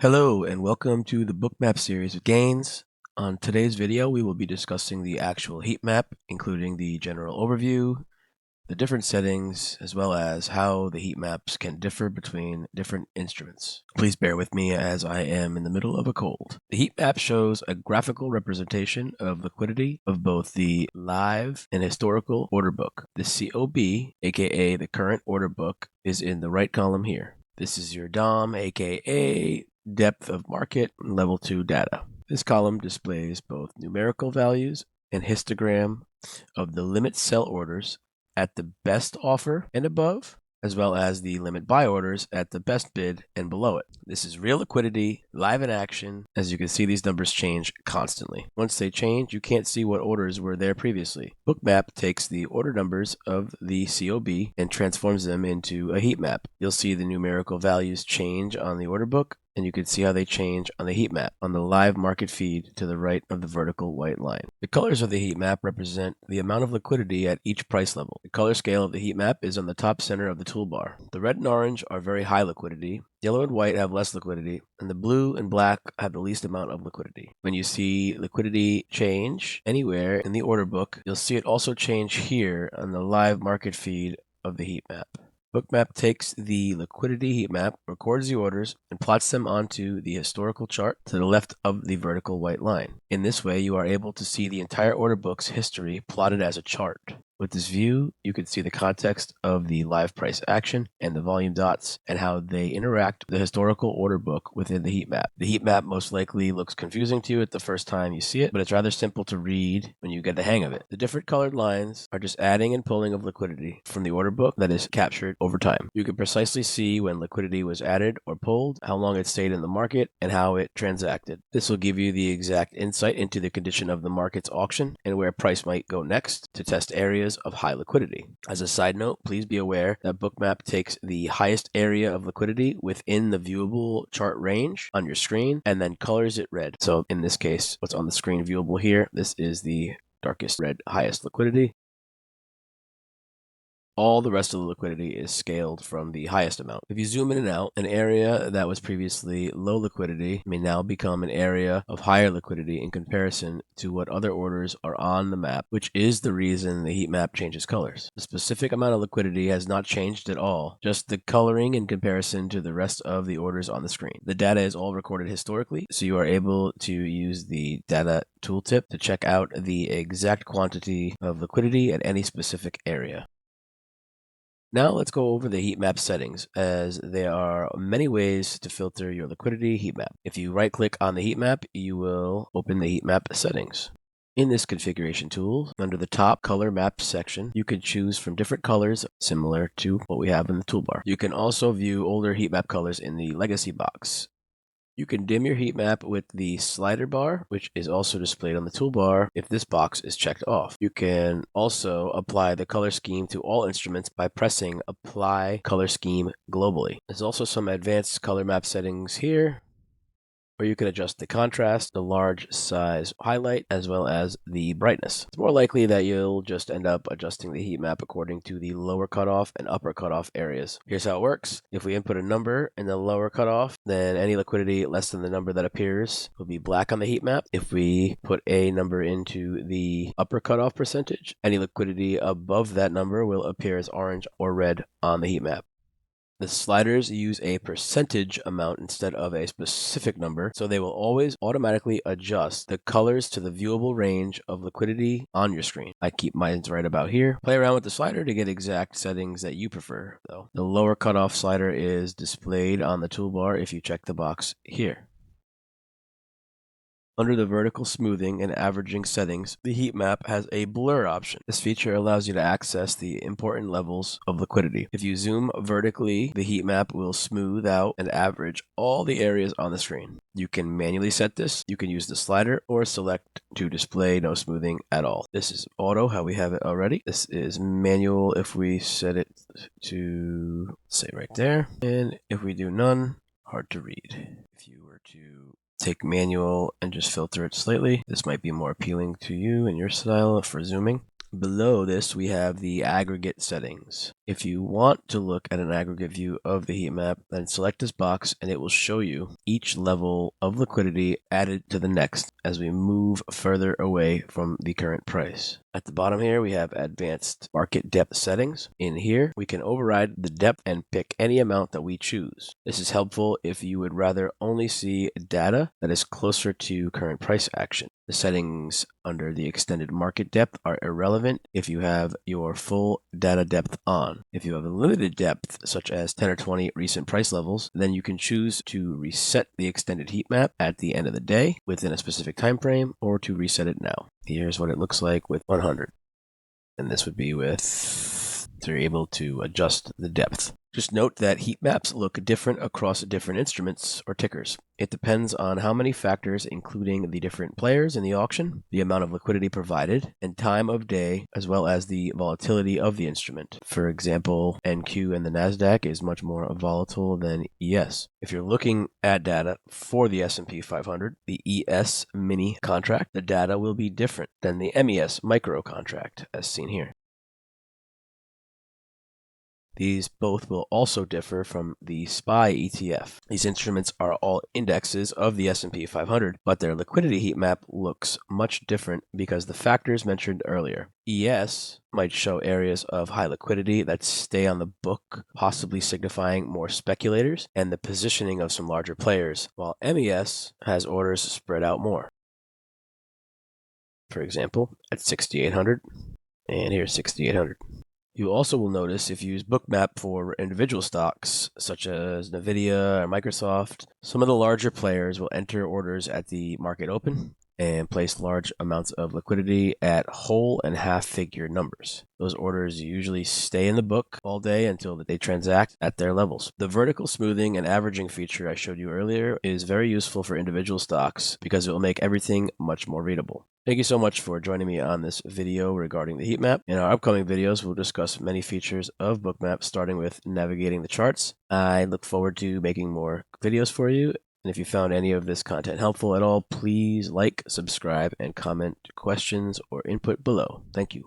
Hello and welcome to the Bookmap series with Gains. On today's video, we will be discussing the actual heat map, including the general overview, the different settings, as well as how the heat maps can differ between different instruments. Please bear with me as I am in the middle of a cold. The heat map shows a graphical representation of liquidity of both the live and historical order book. The COB, aka the current order book, is in the right column here. This is your DOM, aka depth of market level 2 data. This column displays both numerical values and histogram of the limit sell orders at the best offer and above, as well as the limit buy orders at the best bid and below it. This is real liquidity, live in action. As you can see, these numbers change constantly. Once they change, you can't see what orders were there previously. Bookmap takes the order numbers of the COB and transforms them into a heat map. You'll see the numerical values change on the order book, and you can see how they change on the heat map on the live market feed to the right of the vertical white line. The colors of the heat map represent the amount of liquidity at each price level. The color scale of the heat map is on the top center of the toolbar. The red and orange are very high liquidity, yellow and white have less liquidity, and the blue and black have the least amount of liquidity. When you see liquidity change anywhere in the order book, you'll see it also change here on the live market feed of the heat map. Bookmap takes the liquidity heat map, records the orders, and plots them onto the historical chart to the left of the vertical white line. In this way, you are able to see the entire order book's history plotted as a chart. With this view, you can see the context of the live price action and the volume dots and how they interact with the historical order book within the heat map. The heat map most likely looks confusing to you at the first time you see it, but it's rather simple to read when you get the hang of it. The different colored lines are just adding and pulling of liquidity from the order book that is captured over time. You can precisely see when liquidity was added or pulled, how long it stayed in the market, and how it transacted. This will give you the exact insight into the condition of the market's auction and where price might go next to test areas of high liquidity. As a side note, please be aware that Bookmap takes the highest area of liquidity within the viewable chart range on your screen and then colors it red. So in this case, what's on the screen viewable here, this is the darkest red highest liquidity. All the rest of the liquidity is scaled from the highest amount. If you zoom in and out, an area that was previously low liquidity may now become an area of higher liquidity in comparison to what other orders are on the map, which is the reason the heat map changes colors. The specific amount of liquidity has not changed at all, just the coloring in comparison to the rest of the orders on the screen. The data is all recorded historically, so you are able to use the data tooltip to check out the exact quantity of liquidity at any specific area. Now let's go over the heat map settings, as there are many ways to filter your liquidity heat map. If you right click on the heat map, you will open the heat map settings. In this configuration tool, under the top color map section, you can choose from different colors similar to what we have in the toolbar. You can also view older heat map colors in the legacy box. You can dim your heat map with the slider bar, which is also displayed on the toolbar if this box is checked off. You can also apply the color scheme to all instruments by pressing Apply Color Scheme globally. There's also some advanced color map settings here, where you can adjust the contrast, the large size highlight, as well as the brightness. It's more likely that you'll just end up adjusting the heat map according to the lower cutoff and upper cutoff areas. Here's how it works. If we input a number in the lower cutoff, then any liquidity less than the number that appears will be black on the heat map. If we put a number into the upper cutoff percentage, any liquidity above that number will appear as orange or red on the heat map. The sliders use a percentage amount instead of a specific number, so they will always automatically adjust the colors to the viewable range of liquidity on your screen. I keep mine right about here. Play around with the slider to get exact settings that you prefer, though. The lower cutoff slider is displayed on the toolbar if you check the box here. Under the vertical smoothing and averaging settings, the heat map has a blur option. This feature allows you to access the important levels of liquidity. If you zoom vertically, the heat map will smooth out and average all the areas on the screen. You can manually set this, you can use the slider, or select to display no smoothing at all. This is auto, how we have it already. This is manual if we set it to, say right there. And if we do none, hard to read. If you were to take manual and just filter it slightly, this might be more appealing to you and your style for zooming. Below this, we have the aggregate settings. If you want to look at an aggregate view of the heat map, then select this box and it will show you each level of liquidity added to the next as we move further away from the current price. At the bottom here, we have advanced market depth settings. In here, we can override the depth and pick any amount that we choose. This is helpful if you would rather only see data that is closer to current price action. The settings under the extended market depth are irrelevant if you have your full data depth on. If you have a limited depth, such as 10 or 20 recent price levels, then you can choose to reset the extended heat map at the end of the day within a specific time frame, or to reset it now. Here's what it looks like with 100. And this would be with, you're able to adjust the depth. Just note that heat maps look different across different instruments or tickers. It depends on how many factors, including the different players in the auction, the amount of liquidity provided, and time of day, as well as the volatility of the instrument. For example, NQ and the NASDAQ is much more volatile than ES. If you're looking at data for the S&P 500, the ES mini contract, the data will be different than the MES micro contract, as seen here. These both will also differ from the SPY ETF. These instruments are all indexes of the S&P 500, but their liquidity heat map looks much different because the factors mentioned earlier. ES might show areas of high liquidity that stay on the book, possibly signifying more speculators and the positioning of some larger players, while MES has orders spread out more. For example, at 6,800, and here's 6,800. You also will notice if you use Bookmap for individual stocks, such as Nvidia or Microsoft, some of the larger players will enter orders at the market open and place large amounts of liquidity at whole and half-figure numbers. Those orders usually stay in the book all day until they transact at their levels. The vertical smoothing and averaging feature I showed you earlier is very useful for individual stocks because it will make everything much more readable. Thank you so much for joining me on this video regarding the heat map. In our upcoming videos, we'll discuss many features of Bookmap, starting with navigating the charts. I look forward to making more videos for you. And if you found any of this content helpful at all, please like, subscribe, and comment questions or input below. Thank you.